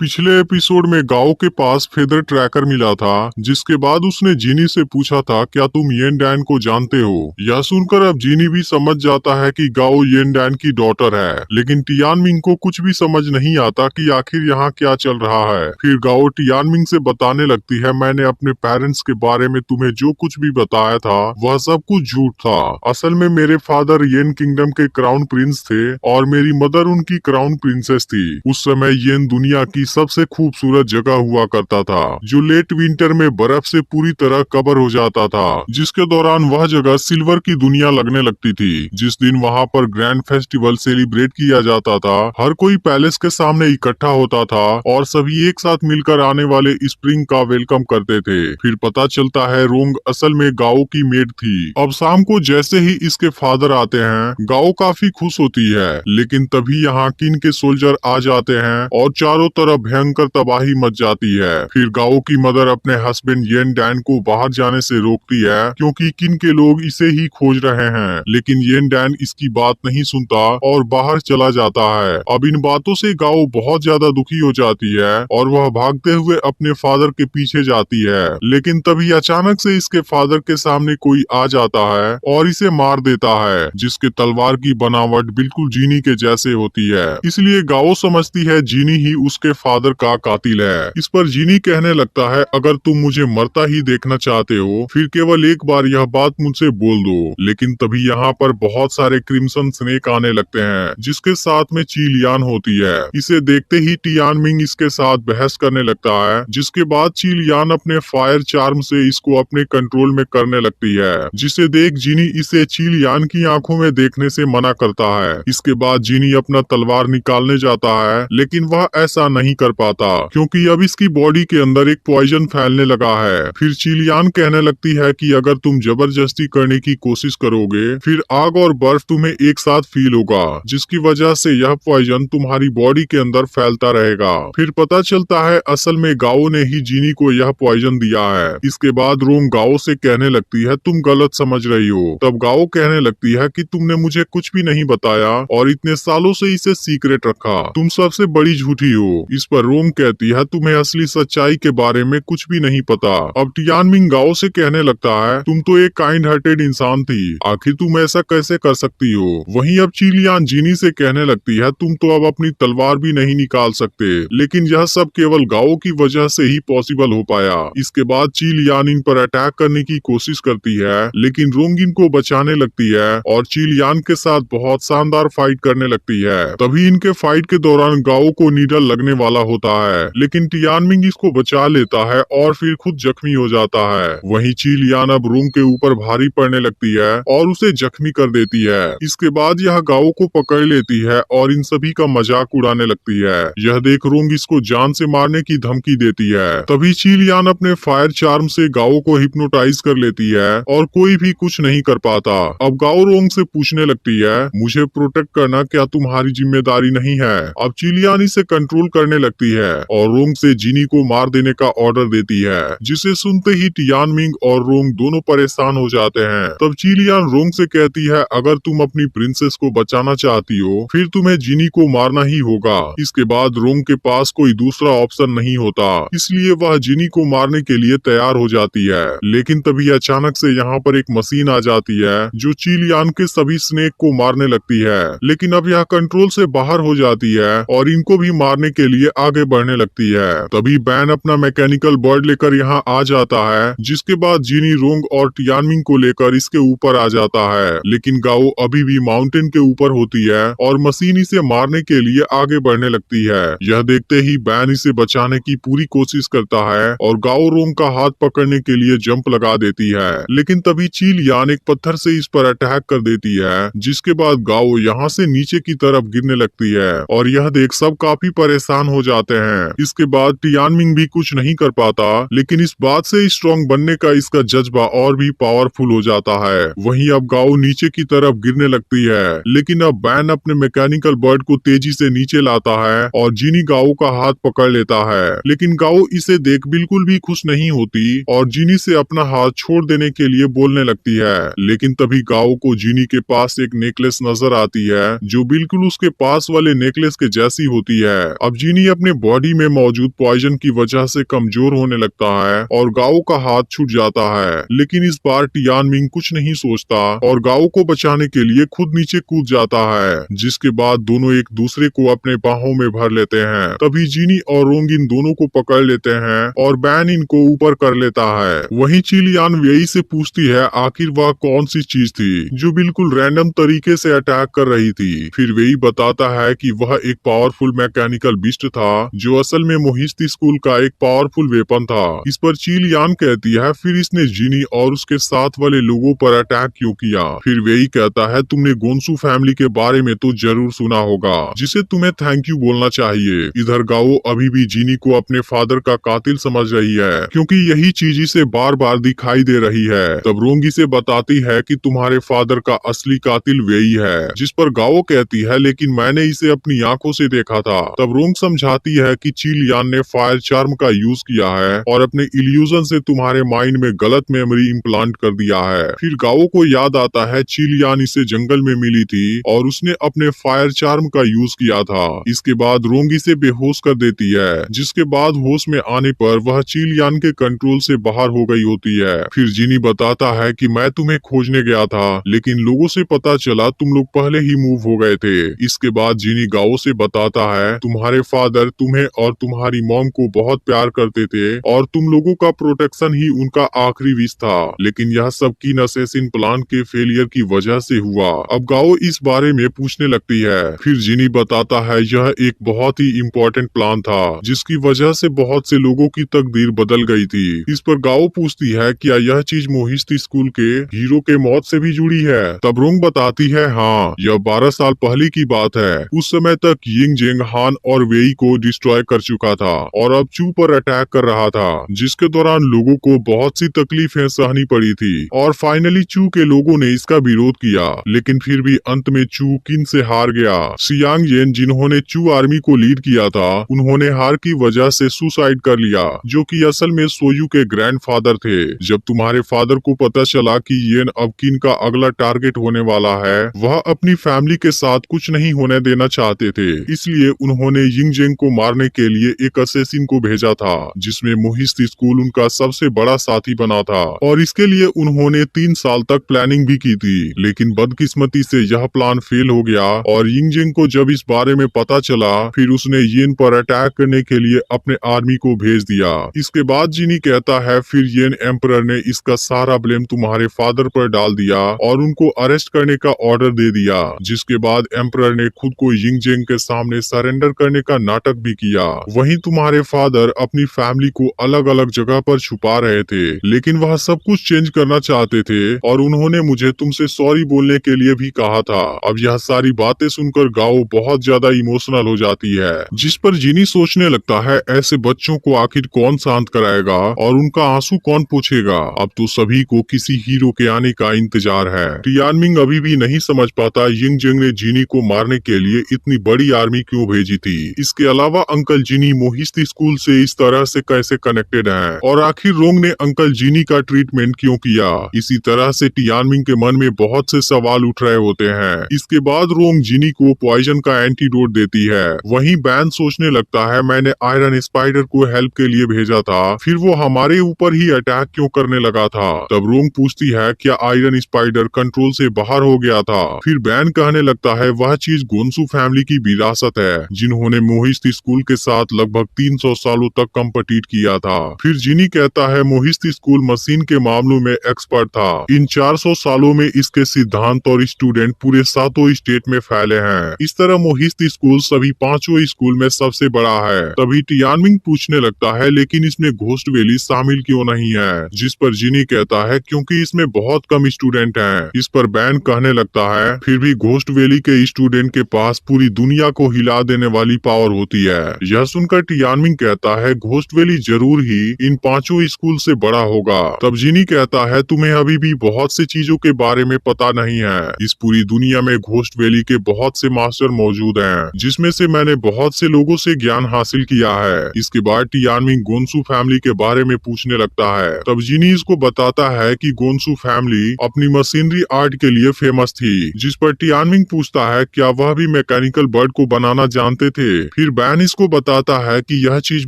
पिछले एपिसोड में गाओ के पास फेदर ट्रैकर मिला था, जिसके बाद उसने जीनी से पूछा था क्या तुम येन डैन को जानते हो। यह सुनकर अब जीनी भी समझ जाता है कि गाओ येन डैन की डॉटर है, लेकिन टियानमिंग को कुछ भी समझ नहीं आता कि आखिर यहाँ क्या चल रहा है। फिर गाओ टियानमिंग से बताने लगती है, मैंने अपने पेरेंट्स के बारे में तुम्हें जो कुछ भी बताया था वह सब कुछ झूठ था। असल में मेरे फादर येन किंगडम के क्राउन प्रिंस थे और मेरी मदर उनकी क्राउन प्रिंसेस थी। उस समय येन दुनिया की सबसे खूबसूरत जगह हुआ करता था, जो लेट विंटर में बर्फ से पूरी तरह कवर हो जाता था, जिसके दौरान वह जगह सिल्वर की दुनिया लगने लगती थी। जिस दिन वहाँ पर ग्रैंड फेस्टिवल सेलिब्रेट किया जाता था, हर कोई पैलेस के सामने इकट्ठा होता था और सभी एक साथ मिलकर आने वाले स्प्रिंग का वेलकम करते थे। फिर पता चलता है रोंग असल में गाओ की मेड थी। अब शाम को जैसे ही इसके फादर आते हैं, गाओ काफी खुश होती है, लेकिन तभी यहाँ किन के सोल्जर आ जाते हैं और चारों तरफ भयंकर तबाही मच जाती है। फिर गाओ की मदर अपने हस्बैंड येन डैन को बाहर जाने से रोकती है, क्योंकि किन के लोग इसे ही खोज रहे हैं, लेकिन येन डैन इसकी बात नहीं सुनता और बाहर चला जाता है। अब इन बातों से गाओ बहुत ज्यादा दुखी हो जाती है और वह भागते हुए अपने फादर के पीछे जाती है, लेकिन तभी अचानक से इसके फादर के सामने कोई आ जाता है और इसे मार देता है, जिसके तलवार की बनावट बिल्कुल जीनी के जैसे होती है। इसलिए गाओ समझती है जीनी ही उसके फादर का कातिल है। इस पर जीनी कहने लगता है, अगर तुम मुझे मरता ही देखना चाहते हो फिर केवल एक बार यह बात मुझसे बोल दो। लेकिन तभी यहाँ पर बहुत सारे क्रिम्सन स्नेक आने लगते हैं, जिसके साथ में चीलियान होती है। इसे देखते ही टियानमिंग इसके साथ बहस करने लगता है, जिसके बाद चीलियान अपने फायर चार्म से इसको अपने कंट्रोल में करने लगती है, जिसे देख जीनी इसे चीलियान की आंखों में देखने से मना करता है। इसके बाद जीनी अपना तलवार निकालने जाता है, लेकिन वह ऐसा नहीं कर पाता, क्योंकि अब इसकी बॉडी के अंदर एक पॉइजन फैलने लगा है। फिर चीलियान कहने लगती है कि अगर तुम जबरदस्ती करने की कोशिश करोगे फिर आग और बर्फ तुम्हें एक साथ फील होगा, जिसकी वजह से यह पॉइजन तुम्हारी बॉडी के अंदर फैलता रहेगा। फिर पता चलता है असल में गाओ ने ही जीनी को यह पॉइजन दिया है। इसके बाद रोम गाओ से कहने लगती है, तुम गलत समझ रही हो। तब गाओ कहने लगती है कि तुमने मुझे कुछ भी नहीं बताया और इतने सालों से इसे सीक्रेट रखा, तुम सबसे बड़ी झूठी हो। इस पर रोम कहती है, तुम्हें असली सच्चाई के बारे में कुछ भी नहीं पता। अब टियानमिंग गाओ से कहने लगता है, तुम तो एक काइंड हार्टेड इंसान थी, आखिर तुम ऐसा कैसे कर सकती हो। वहीं अब चीलियान जीनी से कहने लगती है, तुम तो अब अपनी तलवार भी नहीं निकाल सकते, लेकिन यह सब केवल गाओ की वजह से ही पॉसिबल हो पाया। इसके बाद चीलियान इन पर अटैक करने की कोशिश करती है, लेकिन रोंग इनको बचाने लगती है और चीलियान के साथ बहुत शानदार फाइट करने लगती है। तभी इनके फाइट के दौरान गाओ को नीडल लगने वाला होता है, लेकिन टियानमिंग इसको बचा लेता है और फिर खुद जख्मी हो जाता है। वहीं चीलियान अब रोंग के ऊपर भारी पड़ने लगती है और उसे जख्मी कर देती है। इसके बाद यह गाओ को पकड़ लेती है और इन सभी का मजाक उड़ाने लगती है। यह देख रोंग इसको जान से मारने की धमकी देती है। तभी चीलियान अपने फायर चार्म से गाओ को हिप्नोटाइज कर लेती है और कोई भी कुछ नहीं कर पाता। अब गाओ रोंग से पूछने लगती है, मुझे प्रोटेक्ट करना क्या तुम्हारी जिम्मेदारी नहीं है। अब चीलियान इसे कंट्रोल करने लगती है और रोंग से जीनी को मार देने का ऑर्डर देती है, जिसे सुनते ही टियानमिंग और रोंग दोनों परेशान हो जाते हैं। तब चीलियान रोंग से कहती है, अगर तुम अपनी प्रिंसेस को बचाना चाहती हो फिर तुम्हें जीनी को मारना ही होगा। इसके बाद रोंग के पास कोई दूसरा ऑप्शन नहीं होता, इसलिए वह जीनी को मारने के लिए तैयार हो जाती है। लेकिन तभी अचानक से यहाँ पर एक मशीन आ जाती है जो चीलियान के सभी स्नेक को मारने लगती है, लेकिन अब यह कंट्रोल से बाहर हो जाती है और इनको भी मारने के लिए आगे बढ़ने लगती है। तभी बैन अपना मैकेनिकल बर्ड लेकर यहाँ आ जाता है, जिसके बाद जीनी रोंग और टियानमिंग को लेकर इसके ऊपर आ जाता है, लेकिन गाओ अभी भी माउंटेन के ऊपर होती है और मशीन इसे मारने के लिए आगे बढ़ने लगती है। यह देखते ही बैन इसे बचाने की पूरी कोशिश करता है और गाओ रोंग का हाथ पकड़ने के लिए जंप लगा देती है, लेकिन तभी चीलियान एक पत्थर से इस पर अटैक कर देती है, जिसके बाद गाओ यहाँ से नीचे की तरफ गिरने लगती है और यह देख सब काफी परेशान हो जाते हैं। इसके बाद टियानमिंग भी कुछ नहीं कर पाता, लेकिन इस बात से स्ट्रॉन्ग बनने का इसका जज्बा और भी पावरफुल हो जाता है। वहीं अब गाओ नीचे की तरफ गिरने लगती है, लेकिन अब बैन अपने मैकेनिकल बर्ड को तेजी से नीचे लाता है और जीनी गाओ का हाथ पकड़ लेता है, लेकिन गाओ इसे देख बिल्कुल भी खुश नहीं होती और जीनी से अपना हाथ छोड़ देने के लिए बोलने लगती है। लेकिन तभी गाओ को जीनी के पास एक नेकलेस नजर आती है जो बिल्कुल उसके पास वाले नेकलेस के जैसी होती है। अब जीनी जिनी अपने बॉडी में मौजूद पॉइजन की वजह से कमजोर होने लगता है और गाओ का हाथ छूट जाता है, लेकिन इस बार टियानमिंग कुछ नहीं सोचता और गाओ को बचाने के लिए खुद नीचे कूद जाता है, जिसके बाद दोनों एक दूसरे को अपने बाहों में भर लेते हैं। तभी जिनी और रोंग इन दोनों को पकड़ लेते हैं और बैन इनको ऊपर कर लेता है। वहीं चिलियान वेई से पूछती है आखिर वह कौन सी चीज थी जो बिल्कुल रैंडम तरीके से अटैक कर रही थी। फिर वेई बताता है कि वह एक पावरफुल मैकेनिकल बिस्ट था जो असल में मोहिस्ती स्कूल का एक पावरफुल वेपन था। इस पर चिलियान कहती है फिर इसने जिनी और उसके साथ वाले लोगों पर अटैक क्यों किया। फिर वेई कहता है तुमने गोन्सू फैमिली के बारे में तो जरूर सुना होगा जिसे तुम्हें थैंक यू बोलना चाहिए। इधर गाओ अभी भी जिनी को अपने फादर का कातिल समझ रही है क्योंकि यही चीज इसे बार बार दिखाई दे रही है। तब रोंगी से बताती है कि तुम्हारे फादर का असली कातिल वेई है, जिस पर गाओ कहती है लेकिन मैंने इसे अपनी आंखों से देखा था। तब रोंग समझाती है कि चिलियान ने फायर चार्म का यूज किया है और अपने इल्यूजन से तुम्हारे माइंड में गलत मेमोरी इम्प्लांट कर दिया है। फिर गाओ को याद आता है चिलियान इसे जंगल में मिली थी और उसने अपने फायर चार्म का यूज किया था। इसके बाद रोंगी से बेहोश कर देती है, जिसके बाद होश में आने पर वह चिलियान के कंट्रोल से बाहर हो गई होती है। फिर जिनी बताता है कि मैं तुम्हें खोजने गया था लेकिन लोगों से पता चला तुम लोग पहले ही मूव हो गए थे। इसके बाद जिनी गाओ से बताता है तुम्हारे फादर तुम्हें और तुम्हारी मॉम को बहुत प्यार करते थे और तुम लोगों का प्रोटेक्शन ही उनका आखिरी विश था, लेकिन यह सब कीन असैसिन प्लान के फेलियर की वजह से हुआ। अब गाओ इस बारे में पूछने लगती है। फिर जिनी बताता है यह एक बहुत ही इम्पोर्टेंट प्लान था जिसकी वजह से बहुत से लोगों की तकदीर बदल गई थी। इस पर गाओ पूछती है क्या यह चीज मोहिस्ती स्कूल के हीरो के मौत से भी जुड़ी है। तब रोंग बताती है हाँ, यह 12 साल पहले की बात है। उस समय तक यिंग जेंग हान और वेई को डिस्ट्रॉय कर चुका था और अब चू पर अटैक कर रहा था, जिसके दौरान लोगों को बहुत सी तकलीफें सहनी पड़ी थी और फाइनली चू के लोगों ने इसका विरोध किया, लेकिन फिर भी अंत में चू किन से हार गया। सियांग येन जिन्होंने चू आर्मी को लीड किया था उन्होंने हार की वजह से सुसाइड कर लिया, जो कि असल में सोयू के ग्रैंडफादर थे। जब तुम्हारे फादर को पता चला कि येन अब किन का अगला टारगेट होने वाला है, वह अपनी फैमिली के साथ कुछ नहीं होने देना चाहते थे, इसलिए उन्होंने यिंग जेंग को मारने के लिए एक असैसिन को भेजा था जिसमें मोहिस्ती स्कूल उनका सबसे बड़ा साथी बना था और इसके लिए उन्होंने 3 साल तक प्लानिंग भी की थी। लेकिन बदकिस्मती से यह प्लान फेल हो गया और यिंग जेंग को जब इस बारे में पता चला फिर उसने येन पर अटैक करने के लिए अपने आर्मी को भेज दिया। इसके बाद जिनी कहता है फिर येन एम्परर ने इसका सारा ब्लेम तुम्हारे फादर पर डाल दिया और उनको अरेस्ट करने का ऑर्डर दे दिया, जिसके बाद एम्परर ने खुद को यिंग जेंग के सामने सरेंडर करने का नाटक भी किया। वहीं तुम्हारे फादर अपनी फैमिली को अलग अलग जगह पर छुपा रहे थे, लेकिन वह सब कुछ चेंज करना चाहते थे और उन्होंने मुझे तुमसे सॉरी बोलने के लिए भी कहा था। अब यह सारी बातें सुनकर गाओ बहुत ज्यादा इमोशनल हो जाती है, जिस पर जिनी सोचने लगता है ऐसे बच्चों को आखिर कौन शांत कराएगा और उनका आंसू कौन पूछेगा। अब तो सभी को किसी हीरो के आने का इंतजार है। टियानमिंग अभी भी नहीं समझ पाता यिंग जेंग ने जिनी को मारने के लिए इतनी बड़ी आर्मी क्यों भेजी थी। इसके अलावा अंकल जिनी मोहिस्ती स्कूल से इस तरह से कैसे कनेक्टेड हैं और आखिर रोंग ने अंकल जिनी का ट्रीटमेंट क्यों किया। इसी तरह से टियानमिंग के मन में बहुत से सवाल उठ रहे होते हैं। इसके बाद रोंग जिनी को पॉइजन का एंटीडोट देती है। वहीं बैन सोचने लगता है मैंने आयरन स्पाइडर को हेल्प के लिए भेजा था, फिर वो हमारे ऊपर ही अटैक क्यों करने लगा था। तब रोंग पूछती है क्या आयरन स्पाइडर कंट्रोल से बाहर हो गया था। फिर बैन कहने लगता है वह चीज गोन्सू फैमिली की विरासत है जिन्होंने मोहिस्ती स्कूल के साथ लगभग 300 सालों तक कम्पीट किया था। फिर जिनी कहता है मोहिस्ती स्कूल मशीन के मामलों में एक्सपर्ट था। इन 400 सालों में इसके सिद्धांत और स्टूडेंट पूरे 7 स्टेट में फैले हैं। इस तरह मोहिस्ती स्कूल सभी 5 स्कूल में सबसे बड़ा है। तभी टियानमिंग पूछने लगता है लेकिन इसमें घोस्ट वैली शामिल क्यों नहीं है, जिस पर जिनी कहता है क्योंकि इसमें बहुत कम स्टूडेंट हैं। इस पर बैन कहने लगता है फिर भी घोस्ट वैली के स्टूडेंट के पास पूरी दुनिया को हिला देने वाली पावर होती है। यह सुनकर टियानमिंग कहता है घोस्ट वैली जरूर ही इन 5 स्कूल से बड़ा होगा। तब जिनी कहता है तुम्हें अभी भी बहुत सी चीजों के बारे में पता नहीं है। इस पूरी दुनिया में घोस्ट वैली के बहुत से मास्टर मौजूद हैं, जिसमें से मैंने बहुत से लोगों से ज्ञान हासिल किया है। इसके बाद टियानमिंग गोन्सू फैमिली के बारे में पूछने लगता है। तब जिनी इसको बताता है कि गोन्सू फैमिली अपनी मशीनरी आर्ट के लिए फेमस थी, जिस पर टियानमिंग पूछता है क्या वह भी मैकेनिकल बर्ड को बनाना जानते थे। फिर बैन इसको बताता है कि यह चीज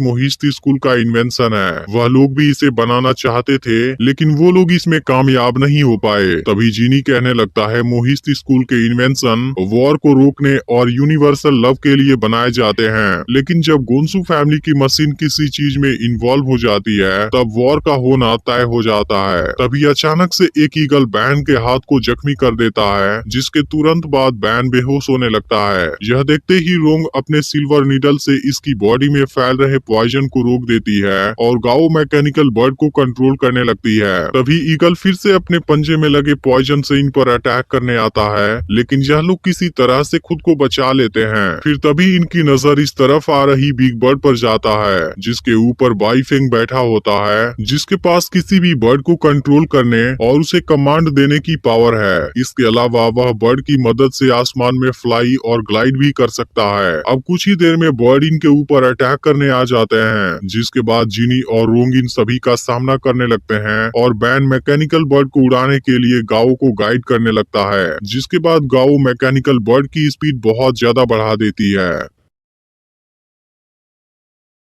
मोहिस्ती स्कूल का इन्वेंशन है। वह लोग भी इसे बनाना चाहते थे लेकिन वो लोग इसमें कामयाब नहीं हो पाए। तभी जीनी कहने लगता है मोहिस्ती स्कूल के इन्वेंशन वॉर को रोकने और यूनिवर्सल लव के लिए बनाए जाते हैं। लेकिन जब गोन्सू फैमिली की मशीन किसी चीज में इन्वॉल्व हो जाती है तब वॉर का होना तय हो जाता है। तभी अचानक से एक ईगल बैन के हाथ को जख्मी कर देता है, जिसके तुरंत बाद बैन बेहोश होने लगता है। यह देखते ही रोंग अपने सिल्वर नीडल से इसकी बॉडी में फैल रहे पॉइजन को रोक देती है और गाओ मैकेनिकल बर्ड को कंट्रोल करने लगती है। तभी ईगल फिर से अपने पंजे में लगे पॉइजन से इन पर अटैक करने आता है, लेकिन यह लोग किसी तरह से खुद को बचा लेते हैं। फिर तभी इनकी नजर इस तरफ आ रही बिग बर्ड पर जाता है, जिसके ऊपर बाईफेंग बैठा होता है, जिसके पास किसी भी बर्ड को कंट्रोल करने और उसे कमांड देने की पावर है। इसके अलावा वह बर्ड की मदद से आसमान में फ्लाई और ग्लाइड भी कर सकता है। अब कुछ ही देर में बर्ड इनके ऊपर अटैक करने आ जाते हैं, जिसके बाद जीनी और रोंग इन सभी का सामना करने लगते हैं और बैन मैकेनिकल बर्ड को उड़ाने के लिए गाओ को गाइड करने लगता है, जिसके बाद गाओ मैकेनिकल बर्ड की स्पीड बहुत ज्यादा बढ़ा देती है।